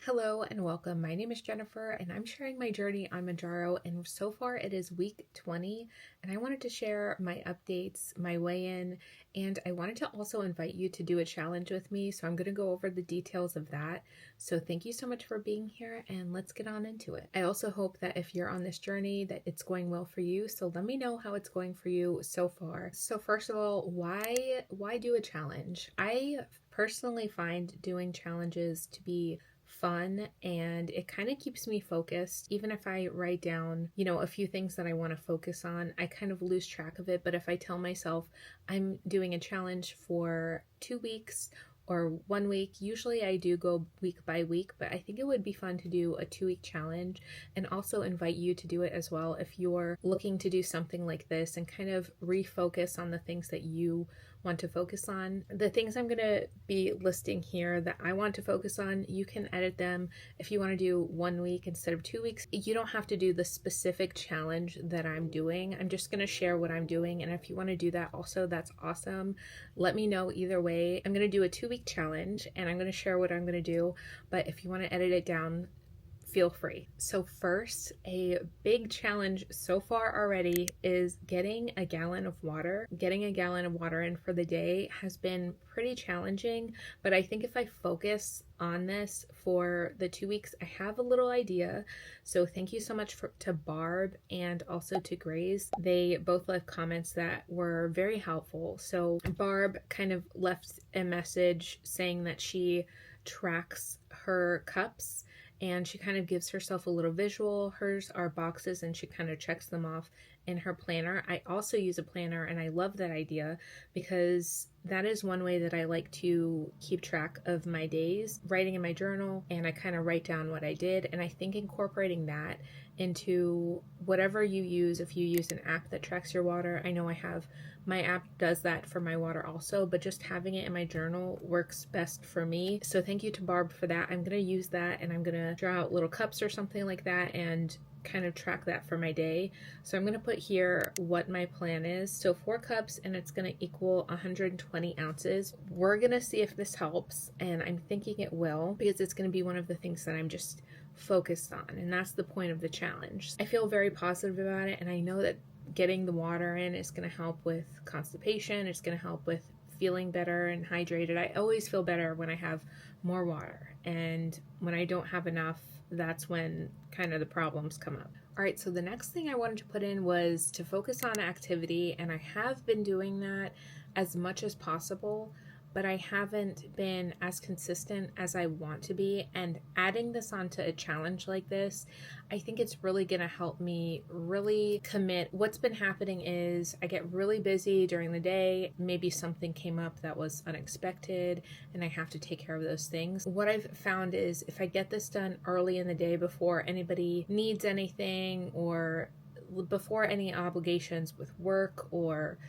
Hello and welcome. My name is Jennifer and I'm sharing my journey on Mounjaro, and so far it is week 20 and I wanted to share my updates, my weigh-in, and I wanted to also invite you to do a challenge with me, so I'm going to go over the details of that. So thank you so much for being here and let's get on into it. I also hope that if you're on this journey that it's going well for you, so let me know how it's going for you so far. So first of all, why do a challenge? I personally find doing challenges to be fun and it kind of keeps me focused. Even if I write down, a few things that I want to focus on, I kind of lose track of it. But if I tell myself I'm doing a challenge for 2 weeks or 1 week, usually I do go week by week, but I think it would be fun to do a 2-week challenge and also invite you to do it as well if you're looking to do something like this and kind of refocus on the things that you want to focus on. The things I'm going to be listing here that I want to focus on, you can edit them. If you want to do 1 week instead of 2 weeks, you don't have to do the specific challenge that I'm doing. I'm just going to share what I'm doing, and if you want to do that also, that's awesome. Let me know either way. I'm going to do a 2-week challenge and I'm going to share what I'm going to do, but if you want to edit it down, feel free. So first, a big challenge so far already is getting a gallon of water. Getting a gallon of water in for the day has been pretty challenging, but I think if I focus on this for the 2 weeks, I have a little idea. So thank you so much to Barb and also to Grace. They both left comments that were very helpful. So Barb kind of left a message saying that she tracks her cups and she kind of gives herself a little visual. Hers are boxes and she kind of checks them off in her planner. I also use a planner and I love that idea because that is one way that I like to keep track of my days, writing in my journal, and I kind of write down what I did. And I think incorporating that into whatever you use, if you use an app that tracks your water, I know my app does that for my water also, but just having it in my journal works best for me. So thank you to Barb for that. I'm going to use that and I'm going to draw out little cups or something like that and kind of track that for my day. So I'm going to put here what my plan is. So 4 cups and it's going to equal 120 ounces. We're going to see if this helps, and I'm thinking it will because it's going to be one of the things that I'm just focused on, and that's the point of the challenge. I feel very positive about it, and I know that getting the water in is going to help with constipation. It's going to help with feeling better and hydrated. I always feel better when I have more water, and when I don't have enough, that's when kind of the problems come up. All right, so the next thing I wanted to put in was to focus on activity, and I have been doing that as much as possible, but I haven't been as consistent as I want to be. And adding this onto a challenge like this, I think it's really going to help me really commit. What's been happening is I get really busy during the day. Maybe something came up that was unexpected and I have to take care of those things. What I've found is if I get this done early in the day before anybody needs anything or before any obligations with work or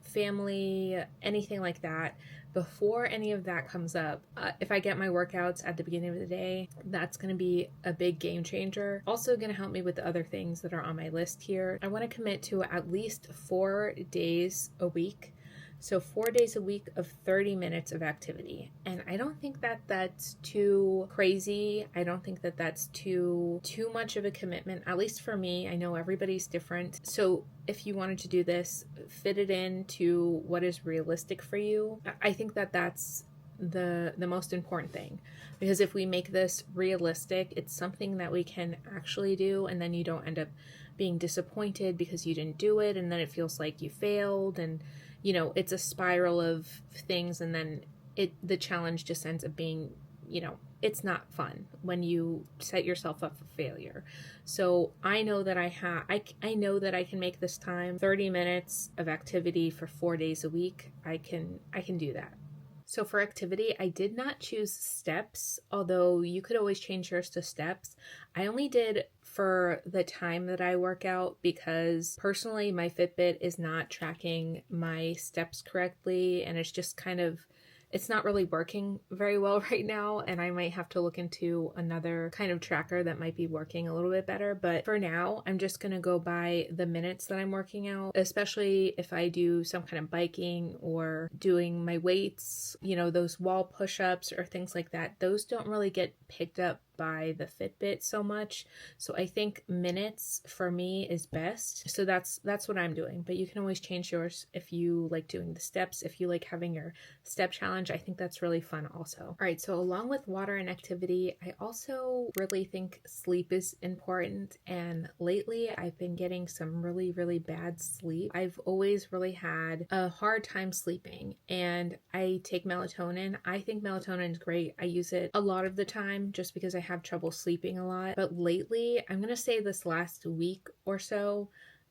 family, anything like that, before any of that comes up, if I get my workouts at the beginning of the day, that's going to be a big game changer. Also going to help me with the other things that are on my list here. I want to commit to at least 4 days a week. So 4 days a week of 30 minutes of activity. And I don't think that that's too crazy. I don't think that that's too much of a commitment, at least for me. I know everybody's different. So if you wanted to do this, fit it into what is realistic for you. I think that that's the most important thing, because if we make this realistic, it's something that we can actually do, and then you don't end up being disappointed because you didn't do it, and then it feels like you failed, and it's a spiral of things, and then the challenge just ends up being, it's not fun when you set yourself up for failure. So I know that I know that I can make this time. 30 minutes of activity for 4 days a week. I can do that. So for activity, I did not choose steps, although you could always change yours to steps. I only did for the time that I work out because personally my Fitbit is not tracking my steps correctly, and it's just kind of it's not really working very well right now, and I might have to look into another kind of tracker that might be working a little bit better. But for now, I'm just gonna go by the minutes that I'm working out, especially if I do some kind of biking or doing my weights, those wall push-ups or things like that. Those don't really get picked up by the Fitbit so much. So I think minutes for me is best. So that's what I'm doing. But you can always change yours if you like doing the steps, if you like having your step challenge. I think that's really fun also. All right, so along with water and activity, I also really think sleep is important. And lately I've been getting some really, really bad sleep. I've always really had a hard time sleeping, and I take melatonin. I think melatonin is great. I use it a lot of the time just because I have trouble sleeping a lot. But lately, I'm going to say this last week or so,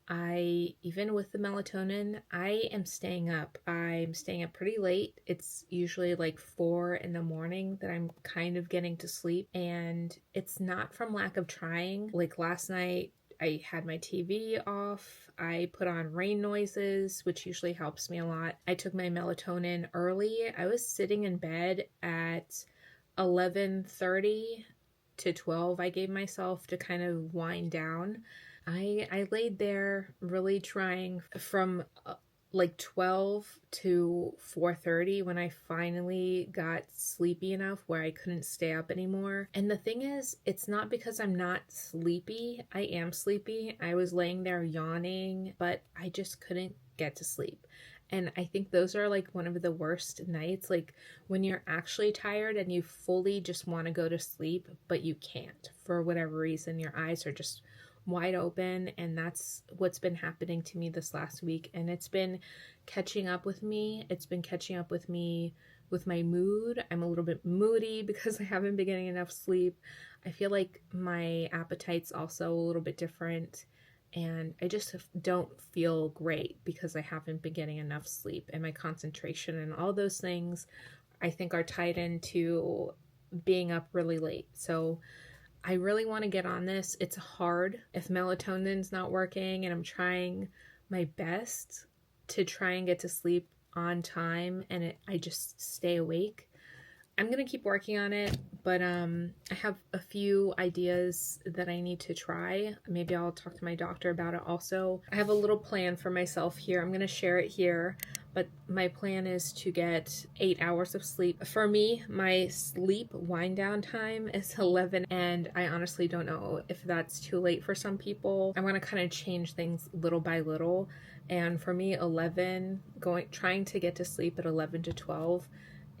even with the melatonin, I am staying up. I'm staying up pretty late. It's usually like 4 in the morning that I'm kind of getting to sleep. And it's not from lack of trying. Like last night, I had my TV off. I put on rain noises, which usually helps me a lot. I took my melatonin early. I was sitting in bed at 11:30 to 12. I gave myself to kind of wind down. I laid there really trying from like 12 to 4:30 when I finally got sleepy enough where I couldn't stay up anymore. And the thing is, it's not because I'm not sleepy. I am sleepy. I was laying there yawning, but I just couldn't get to sleep. And I think those are like one of the worst nights, like when you're actually tired and you fully just want to go to sleep, but you can't for whatever reason. Your eyes are just wide open, and that's what's been happening to me this last week. And it's been catching up with me. It's been catching up with me with my mood. I'm a little bit moody because I haven't been getting enough sleep. I feel like my appetite's also a little bit different. And I just don't feel great because I haven't been getting enough sleep, and my concentration and all those things I think are tied into being up really late. So I really want to get on this. It's hard if melatonin's not working, and I'm trying my best to try and get to sleep on time, and I just stay awake. I'm going to keep working on it, but I have a few ideas that I need to try. Maybe I'll talk to my doctor about it also. I have a little plan for myself here. I'm going to share it here, but my plan is to get 8 hours of sleep. For me, my sleep wind down time is 11, and I honestly don't know if that's too late for some people. I want to kind of change things little by little, and for me, trying to get to sleep at 11 to 12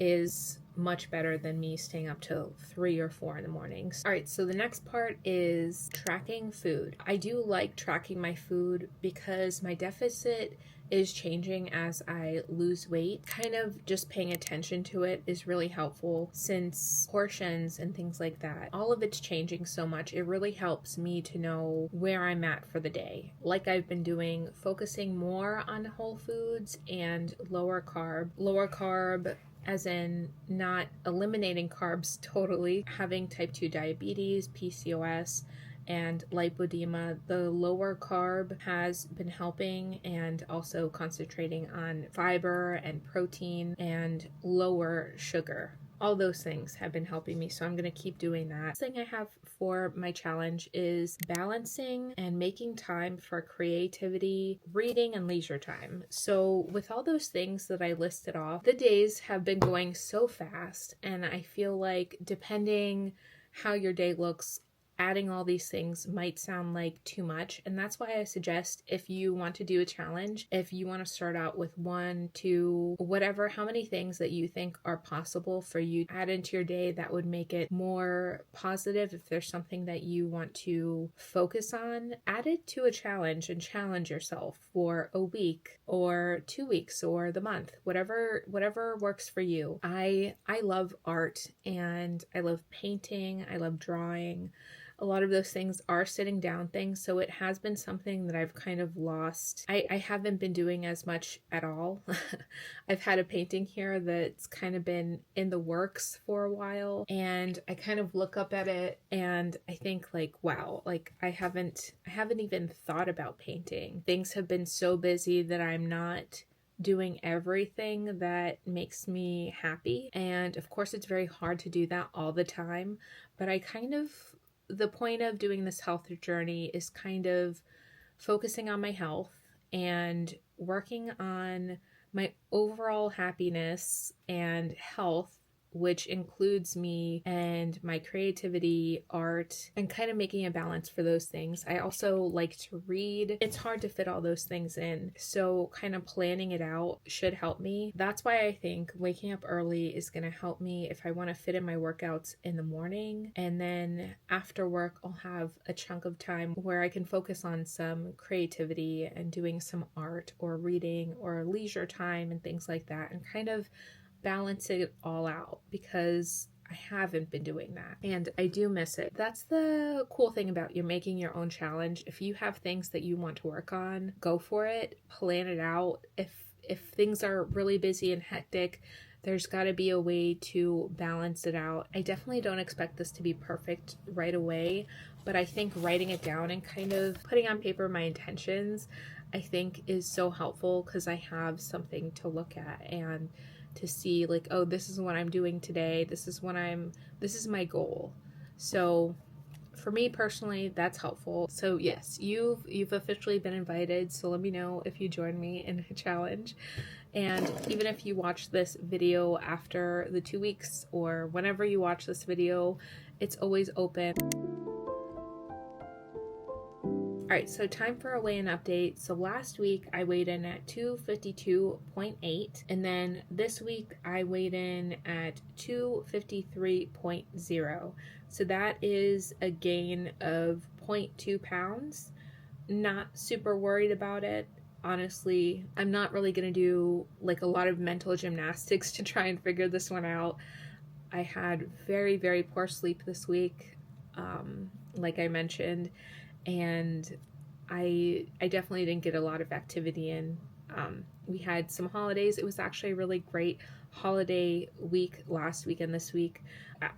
is much better than me staying up till 3 or 4 in the mornings. All right, so the next part is tracking food. I do like tracking my food because my deficit is changing as I lose weight. Kind of just paying attention to it is really helpful, since portions and things like that, all of it's changing so much. It really helps me to know where I'm at for the day. Like I've been doing, focusing more on whole foods and lower carb, as in not eliminating carbs totally. Having type 2 diabetes, PCOS, and lipodema, the lower carb has been helping, and also concentrating on fiber and protein and lower sugar. All those things have been helping me, so I'm going to keep doing that. The thing I have for my challenge is balancing and making time for creativity, reading, and leisure time. So with all those things that I listed off, the days have been going so fast, and I feel like depending how your day looks, adding all these things might sound like too much. And that's why I suggest, if you want to do a challenge, if you want to start out with 1, 2, whatever, how many things that you think are possible for you to add into your day that would make it more positive. If there's something that you want to focus on, add it to a challenge and challenge yourself for a week or 2 weeks or the month, whatever works for you. I love art, and I love painting. I love drawing. A lot of those things are sitting down things, so it has been something that I've kind of lost. I haven't been doing as much at all. I've had a painting here that's kind of been in the works for a while, and I kind of look up at it and I think like, wow, like I haven't even thought about painting. Things have been so busy that I'm not doing everything that makes me happy. And of course, it's very hard to do that all the time, but the point of doing this health journey is kind of focusing on my health and working on my overall happiness and health, which includes me and my creativity, art, and kind of making a balance for those things. I also like to read. It's hard to fit all those things in, so kind of planning it out should help me. That's why I think waking up early is going to help me if I want to fit in my workouts in the morning, and then after work I'll have a chunk of time where I can focus on some creativity and doing some art or reading or leisure time and things like that, and kind of balance it all out, because I haven't been doing that and I do miss it. That's the cool thing about you making your own challenge. If you have things that you want to work on, go for it, plan it out. If things are really busy and hectic, there's got to be a way to balance it out. I definitely don't expect this to be perfect right away, but I think writing it down and kind of putting on paper my intentions, I think is so helpful, because I have something to look at and to see, like, oh, this is what I'm doing today. This is my goal. So for me personally, that's helpful. So yes, you've officially been invited. So let me know if you join me in a challenge. And even if you watch this video after the 2 weeks or whenever you watch this video, it's always open. Alright, so time for a weigh-in update. So last week I weighed in at 252.8, and then this week I weighed in at 253.0. So that is a gain of 0.2 pounds. Not super worried about it. Honestly, I'm not really going to do like a lot of mental gymnastics to try and figure this one out. I had very, very poor sleep this week, like I mentioned, and I definitely didn't get a lot of activity in. We had some holidays. It was actually a really great holiday week last week and this week.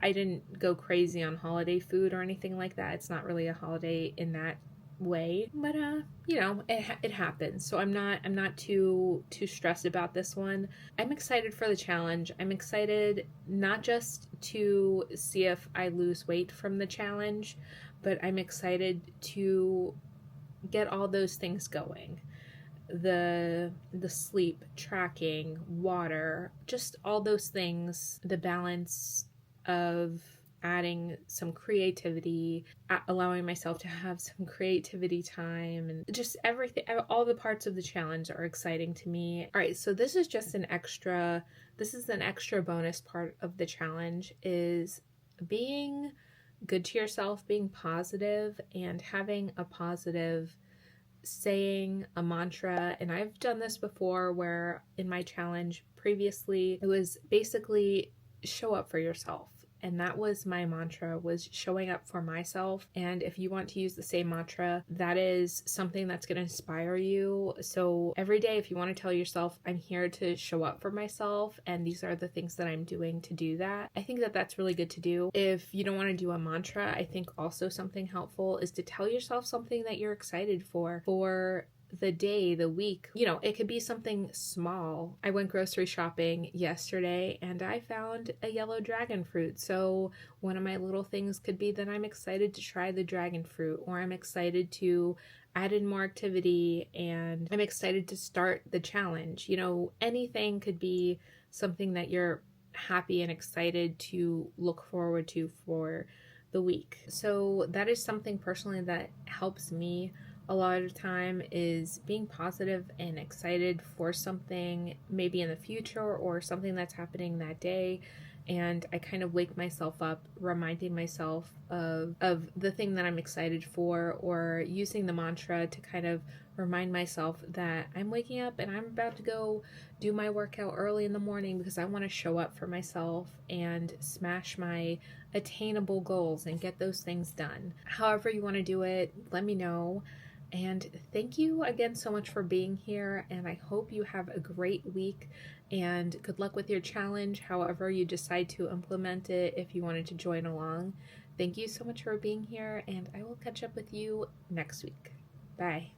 I didn't go crazy on holiday food or anything like that. It's not really a holiday in that way, but you know, it happens. So I'm not too stressed about this one. I'm excited for the challenge. I'm excited not just to see if I lose weight from the challenge, but I'm excited to get all those things going. The sleep, tracking, water, just all those things, the balance of adding some creativity, allowing myself to have some creativity time, and just everything. All the parts of the challenge are exciting to me. All right, so this is an extra bonus part of the challenge, is being good to yourself, being positive, and having a positive saying, a mantra. And I've done this before, where in my challenge previously it was basically show up for yourself, and that was my mantra, was showing up for myself. And if you want to use the same mantra, that is something that's going to inspire you. So every day, if you want to tell yourself, I'm here to show up for myself, and these are the things that I'm doing to do that, I think that that's really good to do. If you don't want to do a mantra, I think also something helpful is to tell yourself something that you're excited for the day, the week. You know, it could be something small. I went grocery shopping yesterday and I found a yellow dragon fruit. So one of my little things could be that I'm excited to try the dragon fruit, or I'm excited to add in more activity, and I'm excited to start the challenge. You know, anything could be something that you're happy and excited to look forward to for the week. So that is something personally that helps me a lot of the time, is being positive and excited for something maybe in the future or something that's happening that day. And I kind of wake myself up reminding myself of the thing that I'm excited for, or using the mantra to kind of remind myself that I'm waking up and I'm about to go do my workout early in the morning, because I want to show up for myself and smash my attainable goals and get those things done. However you want to do it, let me know. And thank you again so much for being here, and I hope you have a great week, and good luck with your challenge, however you decide to implement it, if you wanted to join along. Thank you so much for being here, and I will catch up with you next week. Bye.